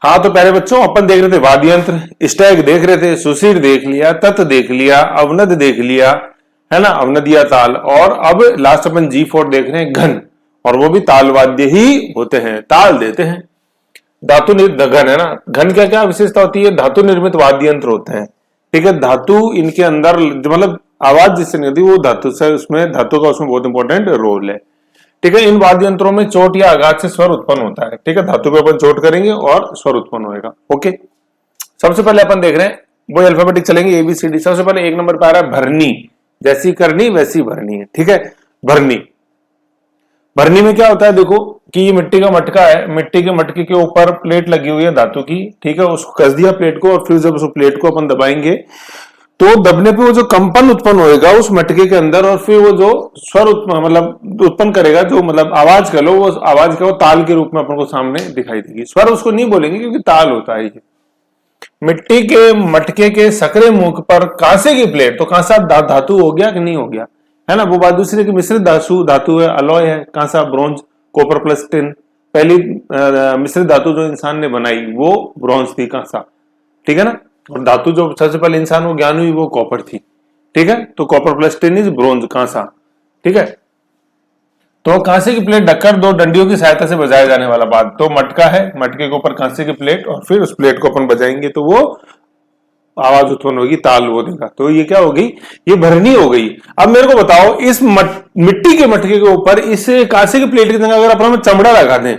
हाँ, तो पहले बच्चों अपन देख रहे थे वाद्य यंत्र, स्टैग देख रहे थे, सुशीर देख लिया, तत् देख लिया, अवनद देख लिया, है ना, अवनदिया ताल। और अब लास्ट अपन G4 देख रहे हैं घन, और वो भी ताल वाद्य ही होते हैं, ताल देते हैं। धातु घन है ना, घन क्या क्या विशेषता होती है, धातु निर्मित वाद्य यंत्र होते हैं। ठीक है, धातु इनके अंदर मतलब आवाज जिससे नहीं होती वो धातु से, उसमें धातु का उसमें बहुत इंपॉर्टेंट रोल है। ठीक है, इन वाद्य यंत्रों में चोट या आघात से स्वर उत्पन्न होता है। ठीक है, धातु पे अपन चोट करेंगे और स्वर उत्पन्न होगा। ओके, सबसे पहले अपन देख रहे हैं वो अल्फाबेटिक चलेंगे ABCD। सबसे पहले 1 नंबर पे आ रहा है भरनी, जैसी करनी वैसी भरनी है। ठीक है, भरनी, भरनी में क्या होता है देखो कि ये मिट्टी का मटका है, मिट्टी के मटके के ऊपर प्लेट लगी हुई है धातु की। ठीक है, उसको कस दिया प्लेट को, और फिर जब उस प्लेट को अपन दबाएंगे तो दबने पे वो जो कंपन उत्पन्न होएगा उस मटके के अंदर, और फिर वो जो स्वर मतलब उत्पन्न करेगा, जो मतलब आवाज कर लो, वो आवाज का वो ताल के रूप में अपन को सामने दिखाई देगी। स्वर उसको नहीं बोलेंगे क्योंकि ताल होता है ये। मिट्टी के मटके के सकरे मुख पर कांसे की प्लेट, तो कांसा धातु हो गया कि नहीं हो गया, है ना। वो बात दूसरी की मिश्रित धातु है, अलॉय है, कांसा, ब्रोंज, कॉपर प्लस टिन। पहली मिश्रित धातु जो इंसान ने बनाई वो ब्रोंज थी, कांसा। ठीक है ना, और धातु जो सबसे पहले इंसान को ज्ञान हुई वो कॉपर थी। ठीक है, तो copper plus tin is bronze, कांसा। ठीक है, तो कांसे की प्लेट ढककर 2 डंडियों की सहायता से बजाया जाने वाला बाद, तो मटका है, मटके के ऊपर कांसे की प्लेट, और फिर उस प्लेट को अपन बजाएंगे तो वो आवाज उत्पन्न होगी, ताल वो देगा। तो ये क्या हो गई, ये भरनी हो गई। अब मेरे को बताओ, इस मिट्टी के मटके के ऊपर इस कांसे की प्लेट की जगह अगर अपन चमड़ा लगा दें,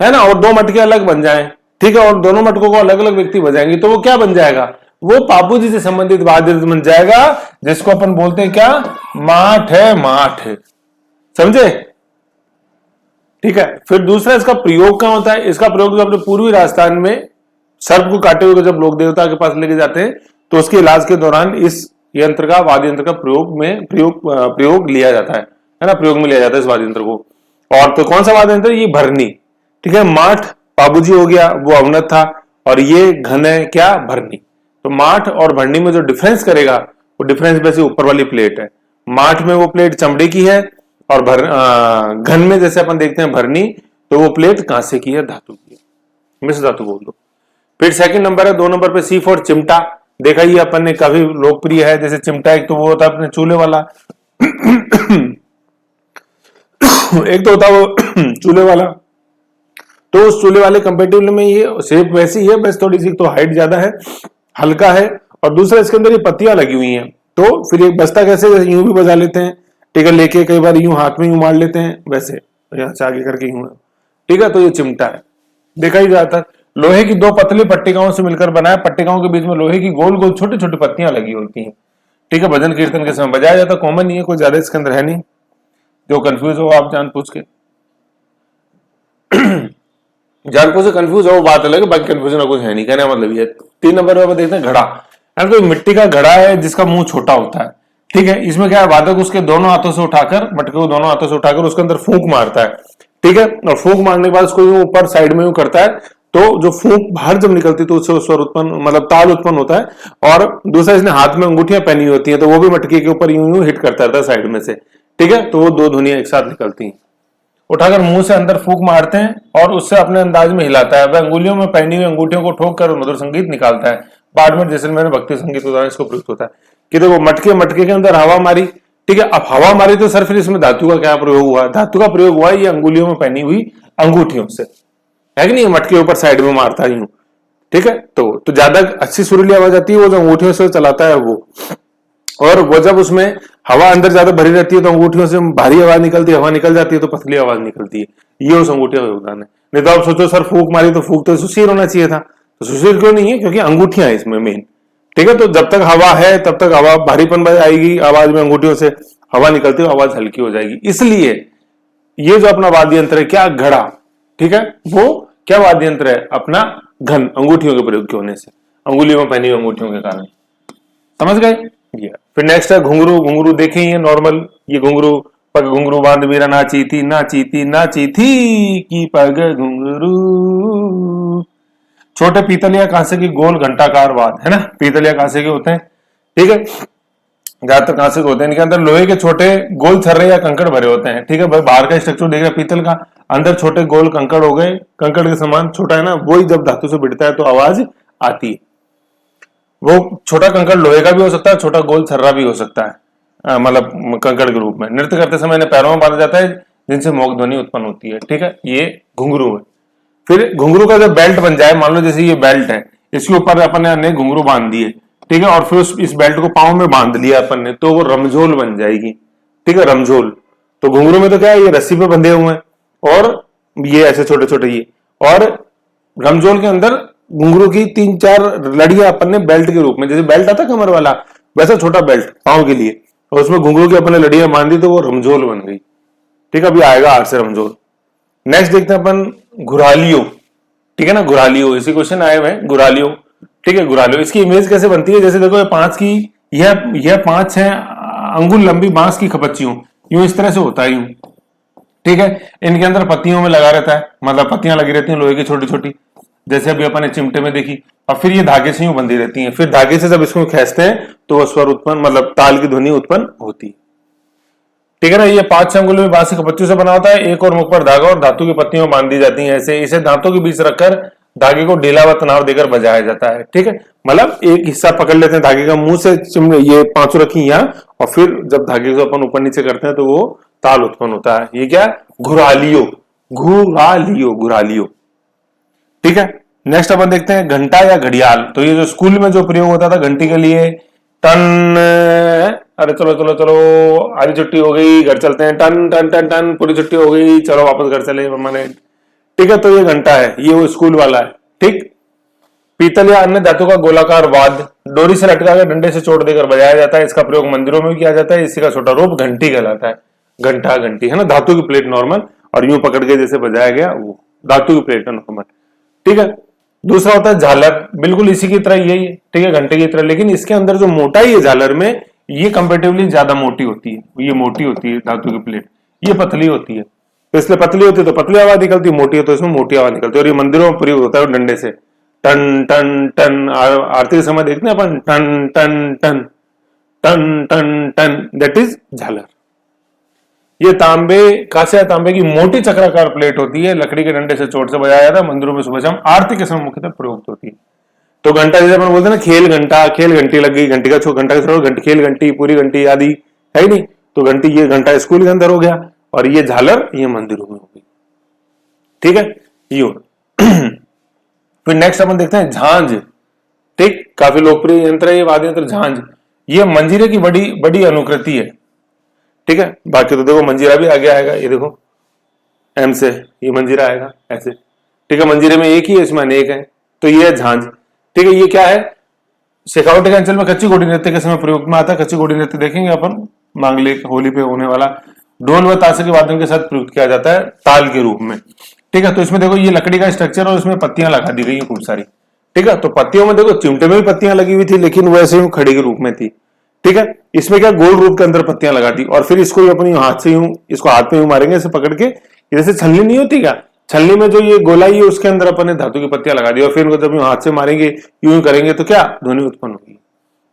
है ना, और 2 मटके अलग बन जाएं, ठीक है, और दोनों मटकों को अलग अलग व्यक्ति बजाएंगे, तो वो क्या बन जाएगा, वो पापू जी से संबंधित वाद्य बन जाएगा, जिसको अपन बोलते हैं क्या, माठ है, माठ है। समझे। ठीक है, फिर दूसरा इसका प्रयोग कहां होता है, इसका प्रयोग जो अपने पूर्वी राजस्थान में सर्प को काटे हुए जब लोग देवता के पास लेके जाते हैं तो उसके इलाज के दौरान इस यंत्र का, वाद्य यंत्र का प्रयोग लिया जाता है ना, प्रयोग में लिया जाता है इस वाद्य यंत्र को। और तो कौन सा वाद्य यंत्र, ये भरनी। ठीक है, माठ पाबूजी हो गया, वो अवनत था, और ये घन है क्या, भरनी। तो माठ और भरनी में जो डिफरेंस करेगा वो डिफरेंस वैसे ऊपर वाली प्लेट है। माठ में वो प्लेट चमड़े की है, और घन में जैसे अपन देखते हैं भरनी, तो वो प्लेट कांसे की है, धातु की है, मिश्र धातु बोल दो। फिर सेकंड नंबर है 2 नंबर पे C4 चिमटा। देखा ये अपन ने काफी लोकप्रिय है, जैसे चिमटा एक तो वो होता है अपने चूल्हे वाला एक तो होता है वो चूल्हे वाला, तो उस चूल्हे वाले कंपेटिबल में ये शेप वैसी है, बस थोड़ी सी तो हाइट ज्यादा है, हल्का है, और दूसरा इसके अंदर ये पत्तियां लगी हुई हैं। तो फिर एक बस्ता कैसे, यूं भी बजा लेते हैं, ठीक है, लेके कई बार यूं हाथ में यूं मार लेते हैं, वैसे यहां से आगे करके यूं। ठीक है, तो ये चिमटा है, देखा ही जाता है। लोहे की 2 पतली पट्टिकाओं से मिलकर बना है, पट्टिकाओं के बीच में लोहे की गोल गोल छोटी छोटी पत्तियां लगी होती हैं। ठीक है, भजन कीर्तन के समय बजाया जाता है, कॉमन नहीं है, कोई ज्यादा इसके अंदर है नहीं। जो कंफ्यूज हो आप जान पूछ के जान पूछ से कंफ्यूज हो बात अलग है, बाकी कंफ्यूजन कुछ है नहीं, कहने मतलब ये। 3 नंबर पर देखते हैं घड़ा, कोई मिट्टी का घड़ा है जिसका मुंह छोटा होता है। ठीक है, इसमें क्या है, वादक उसके दोनों हाथों से उठाकर, मटके को दोनों हाथों से उठाकर उसके अंदर फूंक मारता है। ठीक है, और फूंक मारने के बाद उसको यूं ऊपर साइड में यूं करता है, तो जो फूंक बाहर जब निकलती है तो उससे स्वर उत्पन्न, मतलब ताल उत्पन्न होता है। और दूसरा, इसने हाथ में अंगूठियां पहनी होती हैं, तो वो भी मटके के ऊपर यूं यूं हिट करता रहता है साइड में से। ठीक है, तो वो 2 ध्वनियां एक साथ निकलती हैं। उठाकर मुंह से अंदर फूंक मारते हैं और उससे अपने अंदाज में हिलाता है। वह अंगुलियों में पहनी हुई अंगूठियों को ठोक कर मधुर संगीत निकालता है। बाड़मेर जैसलमेर में भक्ति संगीत के दौरान इसको प्रयुक्त होता है। कि देखो मटके के अंदर हवा मारी, ठीक है, अब हवा मारी तो सर फिर इसमें धातु का क्या प्रयोग हुआ, धातु का प्रयोग हुआ ये अंगुलियों में पहनी हुई अंगूठियों से, है कि नहीं, मटके ऊपर साइड में मारता यूं। ठीक है, तो ज्यादा अच्छी सुरीली आवाज आती है वो जो अंगूठियों से चलाता है वो। और वो जब उसमें हवा अंदर ज्यादा भरी रहती है तो अंगूठियों से भारी आवाज निकलती है, हवा निकल जाती है तो पतली आवाज निकलती है। ये उस अंगूठियों का योगदान है। नहीं तो आप सोचो सर फूंक मारी तो फूंक तो सुशीर होना चाहिए था, तो सुशीर क्यों नहीं है, क्योंकि अंगूठियां है इसमें मेन। ठीक है, तो जब तक हवा है तब तक हवा भारीपन आएगी आवाज में, अंगूठियों से हवा निकलती है आवाज हल्की हो जाएगी। इसलिए ये जो अपना वाद्य यंत्र है क्या, घड़ा, ठीक है, वो क्या वाद्य यंत्र है अपना, घन, अंगूठियों के प्रयोग के होने से, अंगुलियों में पहनी हुई अंगूठियों के कारण। समझ गए। फिर नेक्स्ट है घुंघरू। घुंघरू देखे ही है नॉर्मल, ये घुंघरू, पग घुंघरू बांध मीरा नाची थी, नाची थी की पग घुंघरू। छोटे पीतल या कांसे की गोल घंटाकार वाद, है ना, पीतल या कांसे के होते हैं। ठीक है, ज्यादातर कहां से होते हैं, इनके अंदर लोहे के छोटे गोल छर्रे या कंकड़ भरे होते हैं। ठीक है, बाहर का स्ट्रक्चर देख रहे हैं पीतल का, अंदर छोटे गोल कंकड़ हो गए, कंकड़ के समान छोटा है ना, वही जब धातु से भिड़ता है तो आवाज आती है। वो छोटा कंकड़ लोहे का भी हो सकता है, छोटा गोल छर्रा भी हो सकता है, मतलब कंकड़ के रूप में। नृत्य करते समय इन्हें पैरों में बांधा जाता है जिनसे मोक ध्वनि उत्पन्न होती है। ठीक है, ये घुंघरू है। फिर घुंघरू का जब बेल्ट बन जाए, मान लो जैसे ये बेल्ट है, इसके ऊपर अपन ने घुंघरू बांध दिए, ठीक है, और फिर इस बेल्ट को पाँव में बांध लिया अपन ने, तो वो रमझोल बन जाएगी। ठीक है, रमझोल। तो घुंघरू में तो क्या है, ये रस्सी पे बंधे हुए हैं और ये ऐसे छोटे छोटे ये, और रमझोल के अंदर घुंघरू की 3-4 लड़ियां अपन ने बेल्ट के रूप में, जैसे बेल्ट आता कमर वाला, वैसा छोटा बेल्ट पाँव के लिए, और उसमें घुंघरू की अपन ने लड़ियां बांध दी तो वो रमझोल बन गई। ठीक है, अभी आएगा आर से रमझोल। नेक्स्ट देखते हैं अपन घुरालियो। ठीक है ना, घुरालियो, इसी क्वेश्चन आए हुए हैं घुरालियो। ठीक है, घुरालियो, इसकी इमेज कैसे बनती है, जैसे देखो ये 5 की, यह 5-6 अंगुल लंबी बांस की खपच्चियों, यूं इस तरह से होता है यूं। ठीक है, इनके अंदर पत्तियों में लगा रहता है, मतलब पत्तियां लगी रहती हैं लोहे की छोटी छोटी, जैसे अभी अपन ने चिमटे में देखी, और फिर ये धागे से यूं बंधी रहती हैं। फिर धागे से जब इसको खींचते हैं तो वह स्वर उत्पन्न, मतलब ताल की ध्वनि उत्पन्न होती है। ठीक है ना, ये 5 अंगुल में बांस की खपच्चियों से बना होता है, एक और मुख पर धागा और धातु की पत्तियों में बांध दी जाती हैं। ऐसे इसे दांतों के बीच रखकर धागे को ढीला व तनाव देकर बजाया जाता है। ठीक है, मतलब एक हिस्सा पकड़ लेते हैं धागे का, मुंह से ये 5 रखी यहाँ, और फिर जब धागे को अपन ऊपर नीचे करते हैं तो वो ताल उत्पन्न होता है। ये क्या है, घुरालियो, घुरालियो, घुरालियो। ठीक है, नेक्स्ट अपन देखते हैं घंटा या घड़ियाल। तो ये जो स्कूल में जो प्रयोग होता था घंटी के लिए, टन, अरे चलो चलो चलो, आधी छुट्टी हो गई, घर चलते हैं, टन टन टन टन, पूरी छुट्टी हो गई, चलो वापस घर चले मम्मा ने। ठीक है, तो ये घंटा है, ये वो स्कूल वाला है। ठीक, पीतल या अन्य धातु का गोलाकार वाद्य डोरी से लटका कर डंडे से चोट देकर बजाया जाता है। इसका प्रयोग मंदिरों में भी किया जाता है। इसी का छोटा रूप घंटी कहलाता है। घंटा, घंटी है ना, धातु की प्लेट नॉर्मल, और यूं पकड़ के जैसे बजाया गया वो धातु की प्लेट है नॉर्मल। ठीक है, दूसरा होता है झालर, बिल्कुल इसी की तरह यही है। ठीक है, घंटे की तरह, लेकिन इसके अंदर जो मोटाई है झालर में, ये कंपेरेटिवली ज्यादा मोटी होती है। ये मोटी होती है धातु की प्लेट, ये पतली होती है, तो इसलिए पतली होती है तो पतली आवाज निकलती है, मोटी है तो इसमें मोटी आवाज निकलती है। और ये मंदिरों में प्रयोग होता है डंडे से, टन टन टन, आरती के समय देखते हैं अपन, टन टन टन टन टन टन, दैट इज झालर। ये तांबे, कांसे या तांबे की मोटी चक्राकार प्लेट होती है, लकड़ी के डंडे से चोट से बजाया जाता है। मंदिरों में सुबह शाम आरती के समय मुख्यतः प्रयुक्त होती है। तो घंटा, जैसे अपन बोलते हैं ना, खेल घंटा, खेल घंटी लग गई, घंटी का घंटा का घंटी, खेल घंटी, पूरी घंटी आदि है ही नहीं, तो घंटी, ये घंटा स्कूल के अंदर हो गया, और ये झालर ये मंदिरों में हो गई। ठीक है, ये फिर नेक्स्ट अपन देखते हैं झांझ। ठीक, काफी लोकप्रिय यंत्र है ये वाद्य यंत्र झांझ। ये मंजीरे की बड़ी बड़ी अनुकृति है। ठीक है, बाकी तो देखो मंजीरा भी आगे आएगा, ये देखो एम से ये मंजीरा आएगा ऐसे। ठीक है, मंजीरे में एक ही है, इसमें अनेक है, तो ये है झांझ। ठीक है, ये क्या है, शेखावटी के अंचल में कच्ची घोड़ी नृत्य के समय प्रयोग में आता है। कच्ची घोड़ी नृत्य देखेंगे अपन, मांगलिक होली पे होने वाला, ढोल व ताशे के वादन के साथ प्रयुक्त किया जाता है ताल के रूप में। ठीक है, तो इसमें देखो ये लकड़ी का स्ट्रक्चर और इसमें पत्तियां लगा दी गई है खूब सारी। ठीक है, तो पत्तियों में देखो चिमटे में भी पत्तियां लगी हुई थी, लेकिन वैसे ही खड़ी के रूप में थी। ठीक है, इसमें क्या गोल रूप के अंदर पत्तियां लगा दी, और फिर इसको अपनी हाथ से यूं, इसको हाथ में यूं मारेंगे इसे पकड़ के, जैसे छलनी नहीं होती क्या, छलनी में जो ये गोलाई है उसके अंदर अपन ने धातु की पत्तियां लगा दी, और फिर इनको जब यूं हाथ से मारेंगे, यूं करेंगे तो क्या ध्वनि उत्पन्न होगी।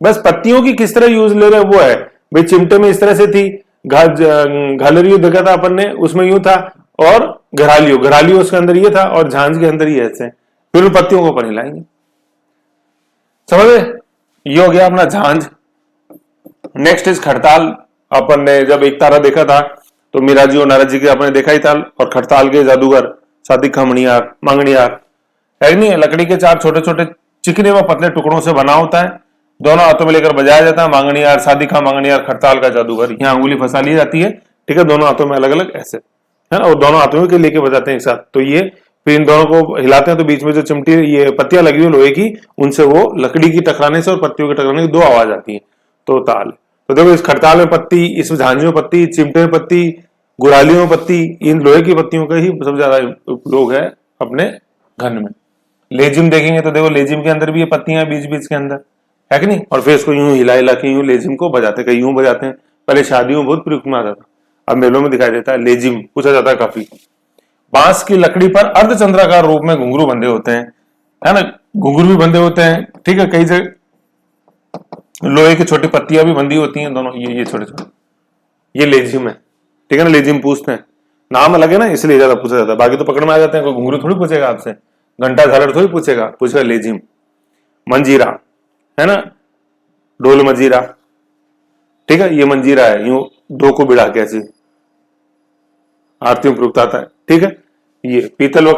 बस पत्तियों की किस तरह यूज ले रहे वो है भाई। चिमटे में इस तरह से थी, घालरियो देखा था अपन ने, उसमें यूं था, और घरालियो, घरालियो उसके अंदर ये था, और झांझ के अंदर ये ऐसे, फिर पत्तियों को अपन हिलाएंगे। समझे, ये हो गया अपना झांझ। Next is खड़ताल। अपन ने जब एक तारा देखा था तो मीरा जी और नारद जी के आपने देखा ही था, और खड़ताल के जादूगर सादिक खा मणियार, मांगणियार है नहीं, लकड़ी के 4 छोटे छोटे चिकने व पतले टुकड़ों से बना होता है, दोनों हाथों में लेकर बजाया जाता है। मांगणियार, सादिक खा मांगणियार, खड़ताल का जादूगर, यहाँ अंगुली फंसा ली जाती है। ठीक है, दोनों हाथों में अलग अलग ऐसे है ना, और दोनों हाथों में लेके बजाते हैं एक साथ। तो ये फिर इन दोनों को हिलाते हैं, तो बीच में जो चिमटी ये पत्तियां लगी हुई लोहे की, उनसे वो लकड़ी की टकराने से और पत्तियों के टकराने की 2 आवाज आती है, तो ताल। तो देखो इस खड़ताल में पत्ती, इस झांझ में पत्ती, चिमटे में पत्ती, गुरालियों में पत्ती, इन लोहे की पत्तियों का ही सबसे ज्यादा उपयोग है अपने घन में। लेजिम देखेंगे तो देखो लेजिम के अंदर भी ये पत्तियां बीच बीच के अंदर है कि नहीं, और फिर इसको यूं हिला हिला के यूं लेजिम को बजाते, कहीं यूं बजाते हैं। पहले शादियों में बहुत प्रयुक्त में आता था, अब मेलों में दिखाई देता है। लेजिम पूछा जाता है काफी। बांस की लकड़ी पर अर्धचंद्राकार रूप में घुंघरू बंधे होते हैं, है ना, घुंघरू भी बंधे होते हैं। ठीक है, कई जगह लोहे की छोटी पत्तियां भी बंधी होती हैं दोनों, ये छोटे छोटे, ये लेजिम है, ठीक है ना। लेजिम पूछते हैं, नाम अलग है ना इसलिए ज्यादा पूछा जाता है, बाकी तो पकड़ में आ जाते हैं। कोई घुंघरू थोड़ी पूछेगा आपसे, घंटा झालर थोड़ी पूछेगा लेजिम। मंजीरा है ना, ढोल मंजीरा, ठीक है, ये मंजीरा है, यूं दो को बिड़ा के ऐसी आरती में प्रयुक्त आता है, ठीक है। ये पीतल व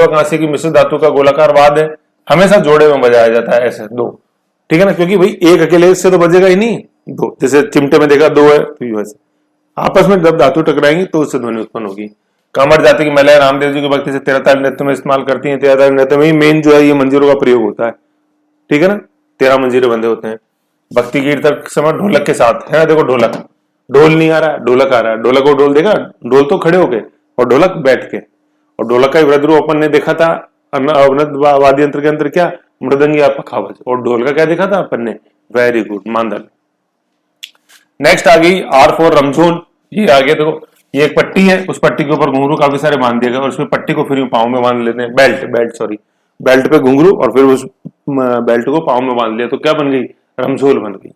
कांसे की मिश्र धातु का गोलाकार वाद्य है, हमेशा जोड़े में बजाया जाता है, ऐसे दो, ठीक है ना, क्योंकि भाई एक अकेले से तो बजेगा ही नहीं, दो, जैसे चिमटे में देखा दो है तो वैसे आपस में जब धातु टकराएंगी तो उससे ध्वनि उत्पन्न होगी। कामर जाति की महिलाएं रामदेव जी की भक्ति से तेरह ताली नृत्य में इस्तेमाल करती हैं। तेरह ताली नृत्य में ही मेन जो है ये मंजीरों का प्रयोग होता है, ठीक है ना। 13 मंजीरे बंधे होते हैं। भक्ति कीर्तन के समय ढोलक के साथ, है ना, देखो ढोलक, ढोल नहीं आ रहा है, ढोलक आ रहा है। ढोलक को ढोल देखा, ढोल तो खड़े होके और ढोलक बैठ के, और ढोलक का वृद्ध रूप अपन ने देखा था अवनद वाद्य यंत्र के अंदर, क्या मृदंग या पखावज, और ढोल का क्या देखा था अपन ने, वेरी गुड, मांदल। नेक्स्ट आ गई R4 रमझोल। ये आगे देखो, ये एक पट्टी है, उस पट्टी के ऊपर घुंघरू काफी सारे बांध दिए गए और उसमें पट्टी को फिर पाँव में बांध लेते हैं, बेल्ट पे घुंघरू और फिर उस बेल्ट को पाँव में बांध लिया तो क्या बन गई, रमझोल बन गई।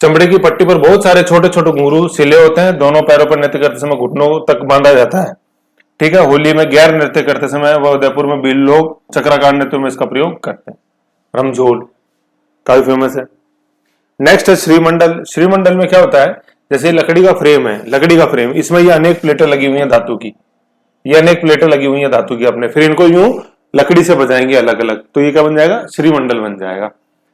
चमड़े की पट्टी पर बहुत सारे छोटे छोटे घुंघरू सिले होते हैं, दोनों पैरों पर नृत्य करते समय घुटनों तक बांधा जाता है, ठीक है। होली में गैर नृत्य करते समय व उदयपुर में भी लोग चक्राकार नृत्य में इसका प्रयोग करते हैं। रमझोल काफी फेमस है। नेक्स्ट है श्रीमंडल। श्रीमंडल में क्या होता है, जैसे लकड़ी का फ्रेम है, लकड़ी का फ्रेम, इसमें ये अनेक प्लेटें लगी हुई हैं धातु की, ये अनेक प्लेटें लगी हुई हैं धातु की अपने, फिर इनको यूं लकड़ी से बजाएंगे अलग अलग, तो ये क्या बन जाएगा, श्रीमंडल बन जाएगा,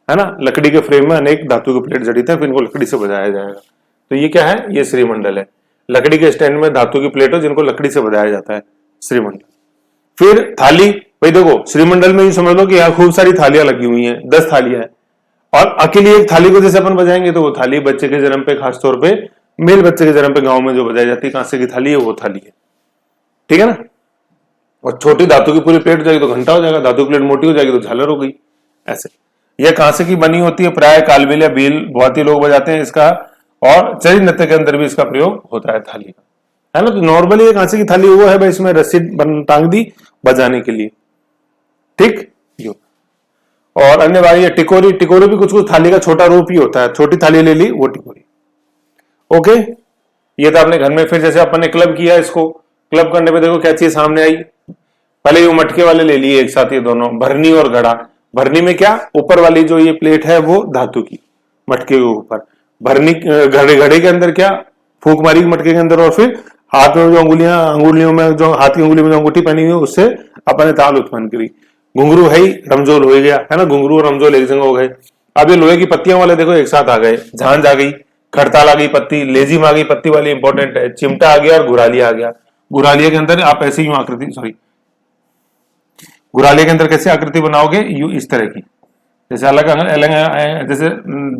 है ना। लकड़ी के फ्रेम में अनेक धातु की प्लेट जड़ित है, फिर इनको लकड़ी से बजाया जाएगा, तो ये क्या है, ये श्रीमंडल है। लकड़ी के स्टैंड में धातु की प्लेट हो जिनको लकड़ी से बजाया जाता है, श्रीमंडल। फिर थाली, भाई देखो श्रीमंडल में ये समझ लो कि यहाँ खूब सारी थालियां लगी हुई हैं, 10 थालियां हैं, और अकेली एक थाली को जैसे अपन बजाएंगे तो वो थाली बच्चे के जन्म पे, खासतौर पे मेल बच्चे के जन्म पे गांव में जो बजाई जाती है, कांसे की थाली है, वो थाली है, ठीक है ना। और छोटी धातु की पूरी प्लेट हो जाएगी तो घंटा हो जाएगा, धातु की प्लेट मोटी हो जाएगी तो झालर हो गई, ऐसे। यह कांसे की बनी होती है, प्राय कालबेल या बील बहुत ही लोग बजाते हैं इसका, और चरी नृत्य के अंदर भी इसका प्रयोग होता है थाली का, है ना। तो नॉर्मली ये कांसे की थाली वो है भाई, इसमें रस्सी टांग दी बजाने के लिए, ठीक। और अन्य बारी है टिकोरी। टिकोरी भी कुछ कुछ थाली का छोटा रूप ही होता है, छोटी थाली ले ली वो टिकोरी, ओके। ये तो आपने घर में, फिर जैसे अपन ने क्लब किया, इसको क्लब करने पे देखो क्या चीज सामने आई, पहले ये मटके वाले ले लिए एक साथ, ये दोनों, भरनी और घड़ा। भरनी में क्या, ऊपर वाली जो ये प्लेट है वो धातु की, मटके के ऊपर। भरनी घड़े के अंदर क्या, फूंक मारी मटके के अंदर, और फिर हाथ में जो अंगुलियों में जो हाथ की अंगुली में जो अंगूठी पहनी हुई है उससे अपन ने ताल उत्पन्न करी। घुंघरू है ही, रमझोल हो गया, है ना, घुंघरू और रमझोल एक जगह हो गए। अब ये लोहे की पत्तियां वाले देखो एक साथ आ गए, झांझ आ गई, खड़ताल आ गई पत्ती, लेजिम आ गई पत्ती वाली, इंपॉर्टेंट है, चिमटा आ गया और घुरालिया आ गया। घुरालिया के अंदर आप ऐसे ही आकृति, घुरालिया के अंदर कैसे आकृति बनाओगे, यू इस तरह की, जैसे अलग अलग, जैसे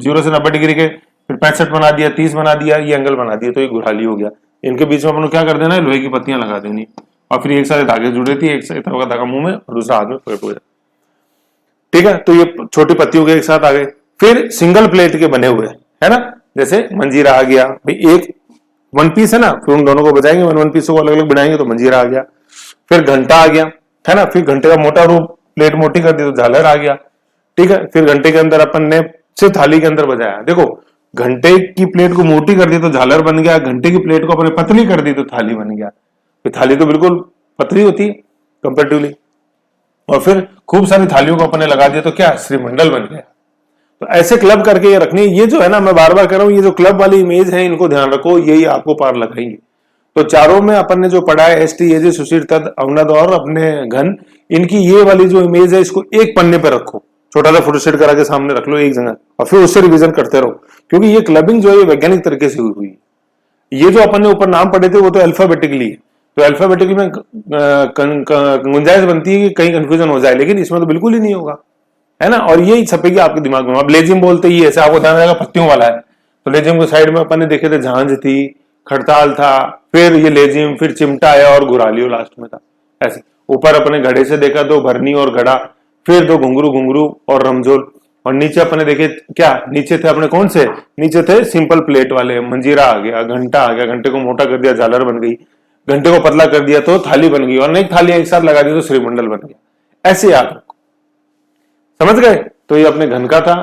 0 से 90 डिग्री के, फिर 65 बना दिया, 30 बना दिया, ये एंगल बना दिया, तो ये घुराली हो गया। इनके बीच में अपन क्या कर देना है, लोहे की पत्तियां लगा देनी, और फिर एक साथ धागे जुड़े थी, एक तरफ का धागा मुंह में और दूसरा हाथ में पकड़ हो जाए, ठीक है। तो ये छोटी पत्तियों के एक साथ आ गए। फिर सिंगल प्लेट के बने हुए, है ना, जैसे मंजीरा आ गया भाई, एक वन पीस है ना, फिर उन दोनों को बजाएंगे, वन पीस को अलग अलग बनाएंगे तो मंजीरा आ गया। फिर घंटा आ गया, है ना, फिर घंटे का मोटा रूप, प्लेट मोटी कर दी तो झालर आ गया, ठीक है। फिर घंटे के अंदर अपन ने सिर्फ थाली के अंदर बजाया, देखो घंटे की प्लेट को मोटी कर दी तो झालर बन गया, घंटे की प्लेट को अपने पतली कर दी तो थाली बन गया। फिर थाली तो बिल्कुल पतली होती है कंपेरेटिवली, और फिर खूब सारी थालियों को अपने लगा दिया तो क्या, श्रीमंडल बन गया। तो ऐसे क्लब करके ये रखनी, ये जो है ना, मैं बार बार कर रहा हूं, ये जो क्लब वाली इमेज है इनको ध्यान रखो, यही आपको पार लगाएंगे। तो चारों में अपन ने जो पढ़ा है, एसटी, एजे, सुशीर, तद, अवनद और अपने घन, इनकी ये वाली जो इमेज है इसको एक पन्ने पे रखो, छोटा सा फोटोस्टेट करा के सामने रख लो एक जगह, और फिर उससे रिवीजन करते रहो, क्योंकि ये क्लबिंग जो है ये वैज्ञानिक तरीके से हुई है। ये जो अपन ने ऊपर नाम पढ़े थे वो तो अल्फाबेटिकली है, तो अल्फाबेटिकली में गुंजाइश बनती है कि कहीं कंफ्यूजन हो जाए, लेकिन इसमें तो बिल्कुल ही नहीं होगा, है ना। और यही छपेगी आपके दिमाग में। अब लेजिम बोलते ही ऐसे आपको ध्यान रहेगा पत्तियों वाला है, तो लेजिम के साइड में अपन ने देखे थे झांझ थी, खड़ताल था, फिर ये लेजिम, फिर चिमटा आया और घुरालियो लास्ट में था, ऐसे। ऊपर अपने घड़े से देखा तो भरनी और घड़ा, फिर दो घुंघरू और रमझोल, और नीचे अपने देखे क्या, नीचे थे अपने कौन से, नीचे थे सिंपल प्लेट वाले, मंजीरा आ गया, घंटा आ गया, घंटे को मोटा कर दिया झालर बन गई, घंटे को पतला कर दिया तो थाली बन गई, और अनेक थालियां एक साथ लगा दी तो श्रीमंडल बन गया। ऐसे याद रखो, समझ गए। तो ये अपने घन का था,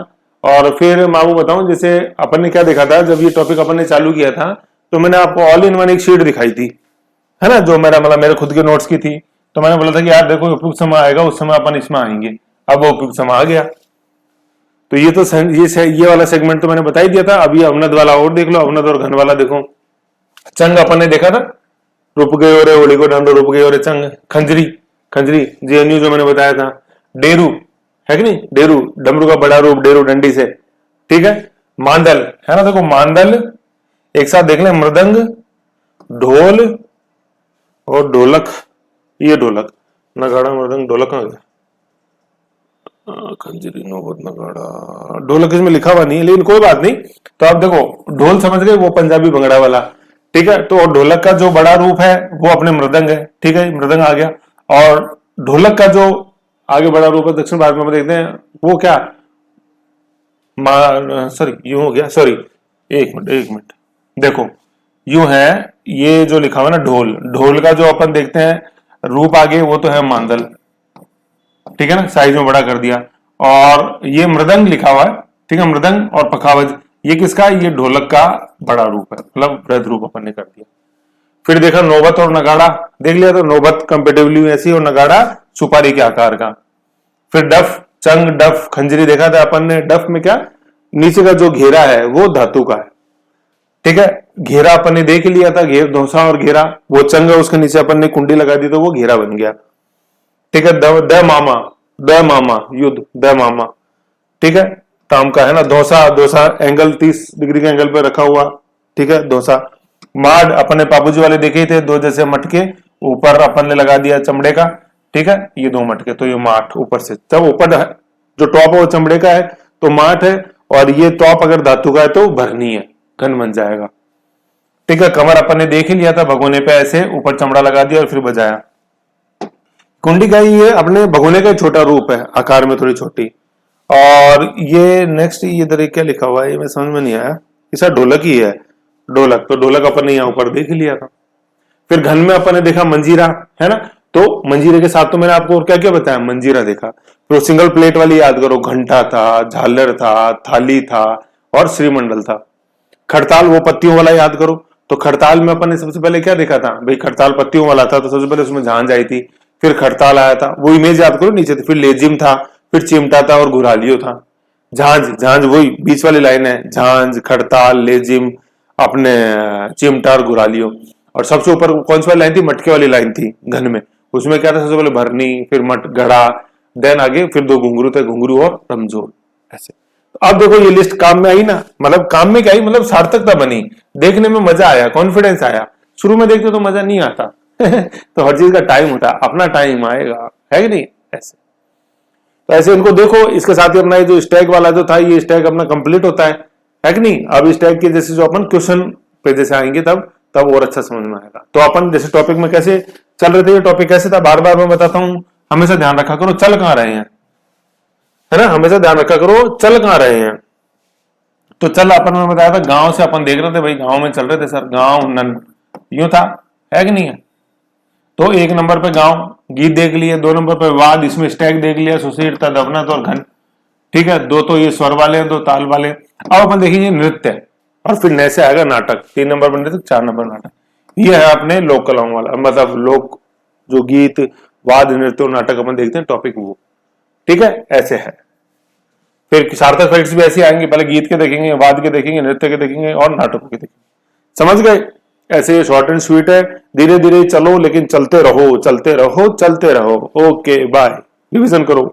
और फिर मैं आपको बताऊं, जैसे अपन ने क्या देखा था जब ये टॉपिक अपन ने चालू किया था, तो मैंने आपको ऑल इन वन एक शीट दिखाई थी, है ना, जो मेरा मतलब मेरे खुद के नोट्स की थी। तो मैंने बोला था कि यार देखो उपयुक्त समय आएगा उस समय अपन इसमें आएंगे। अब वो उपयुक्त समय आ गया। तो ये तो ये वाला सेगमेंट तो मैंने बता ही दिया था। अभी अवनद वाला और देख लो, अवनद और घन वाला देखो। चंग अपन ने देखा था, रुप गए और ओली को डंडो रुप गए और चंग। खंजरी, खंजरी जेएनयू जो मैंने बताया था। डेरू है कि नहीं, डेरू डमरू का बड़ा रूप, डेरू डंडी से, ठीक है। मांदल है ना, देखो मांदल एक साथ देख लें, मृदंग, ढोल और ढोलक। ये ढोलक, नगाड़ा, मृदंग, ढोलक कहां गया? खंजरी, नौबत, नगाड़ा, ढोलक इसमें लिखा हुआ नहीं है, लेकिन कोई बात नहीं। तो आप देखो ढोल समझ गए, वो पंजाबी भंगड़ा वाला, ठीक है। तो ढोलक का जो बड़ा रूप है वो अपने मृदंग है, ठीक है, मृदंग आ गया। और ढोलक का जो आगे बड़ा रूप है दक्षिण भारत में देखते हैं, वो क्या, सॉरी यूं हो गया, सॉरी एक मिनट देखो, यूं है, ये जो लिखा हुआ ना ढोल, ढोल का जो अपन देखते हैं रूप आगे, वो तो है मांदल, ठीक है ना, साइज में बड़ा कर दिया। और ये मृदंग लिखा हुआ है, ठीक है, मृदंग और पखावज, ये किसका, ये ढोलक का बड़ा रूप है, मतलब वृहद रूप अपन ने कर दिया। फिर देखा नौबत और नगाड़ा, देख लिया, तो नौबत कंपेटिवली ऐसी और नगाड़ा सुपारी के आकार का। फिर डफ, चंग, डफ, खंजरी देखा था अपन ने। डफ में क्या, नीचे का जो घेरा है वो धातु का है, ठीक है। घेरा अपन ने देख लिया था, घेर, धौसा और घेरा। वो चंग है, उसके नीचे अपन ने कुंडी लगा दी तो वो घेरा बन गया, ठीक है। द मामा, द मामा युद्ध, द मामा, ठीक है, ताम का है ना। धौसा, धौसा एंगल 30 डिग्री के एंगल पे रखा हुआ, ठीक है, धौसा। माड अपन ने पापूजी वाले देखे थे, दो जैसे मटके, ऊपर अपन ने लगा दिया चमड़े का, ठीक है, ये दो मटके, तो ये माठ ऊपर से, जब ऊपर जो टॉप है वो चमड़े का है तो माठ है, और ये टॉप अगर धातु का है तो भरनी है, घन बन जाएगा, ठीक है। कमर अपन ने देख ही लिया था, भगोने पे ऐसे ऊपर चमड़ा लगा दिया और फिर बजाया। कुंडी का ये अपने भगोने का छोटा रूप है, आकार में थोड़ी छोटी। और ये नेक्स्ट, ये इधर क्या लिखा हुआ है, ये मैं समझ में नहीं आया, ऐसा ढोलक ही है, ढोलक, तो ढोलक अपन ने यहाँ ऊपर देख ही लिया था। फिर घन में अपन ने देखा मंजीरा, है ना, तो मंजीरे के साथ तो मैंने आपको और क्या क्या बताया, मंजीरा देखा। फिर सिंगल प्लेट वाली याद करो, घंटा था, झालर था, थाली था और श्रीमंडल था। खड़ताल वो पत्तियों वाला याद करो, तो खड़ताल में अपन ने सबसे पहले क्या देखा था भाई, खड़ताल पत्तियों वाला था, तो सबसे पहले उसमें झांझ आई थी, फिर खड़ताल आया था, वो इमेज याद करो नीचे थी। फिर लेजिम था, फिर चिमटा था और घुरालियो था। झांझ, झांझ वही बीच वाली लाइन है, झांझ, खड़ताल, लेजिम, अपने चिमटा और घुरालियो। और सबसे ऊपर कौन सी वाली लाइन थी, मटके वाली लाइन थी घन में, उसमें क्या था, सबसे पहले भरनी, फिर मट, घड़ा, देन आगे फिर दो घुंघरू थे, घुंघरू और रमजोर, ऐसे। तो अब देखो ये लिस्ट काम में आई ना, मतलब काम में क्या आई, मतलब सार्थकता बनी, देखने में मजा आया, कॉन्फिडेंस आया। शुरू में देखते तो मजा नहीं आता तो हर चीज का टाइम होता है, अपना टाइम आएगा, है कि नहीं, ऐसे। तो ऐसे इनको देखो, इसके साथ ही अपना ये जो स्टैग वाला जो था, ये स्टैग अपना कंप्लीट होता है कि नहीं। अब स्टैग के जैसे जो अपन क्वेश्चन पे जैसे आएंगे तब और अच्छा समझ में आएगा। तो अपन जैसे टॉपिक में कैसे चल रहे थे, ये टॉपिक कैसे था, बार बार मैं बताता हूं, हमेशा ध्यान रखा करो चल कहां रहे हैं, है ना, हमेशा ध्यान रखा करो चल कहां रहे हैं। तो चल अपन में बताया था, गांव से अपन देख रहे थे भाई, गांव में चल रहे थे सर, गांव यूं था, है कि नहीं है। तो एक नंबर पे गांव, गीत देख लिए, दो नंबर पे वाद, इसमें स्टैग देख लिया, सुशीर, तदवनत और घन, ठीक है, दो तो ये स्वर वाले हैं, दो ताल वाले। अब अपन देखेंगे नृत्य, और फिर नए से आएगा नाटक, 3 नंबर पर नृत्य, 4 नंबर नाटक। ये है अपने लोक कलाओं वाला, मतलब लोक जो गीत, वाद, नृत्य और नाटक अपन देखते हैं टॉपिक वो, ठीक है, ऐसे है। फिर सार्थक फैक्ट्स भी ऐसे आएंगे, पहले गीत के देखेंगे, वाद के देखेंगे, नृत्य के देखेंगे और नाटकों के देखेंगे, समझ गए। ऐसे शॉर्ट एंड स्वीट है, धीरे धीरे चलो लेकिन चलते रहो, चलते रहो, चलते रहो। ओके बाय, रिवीजन करो।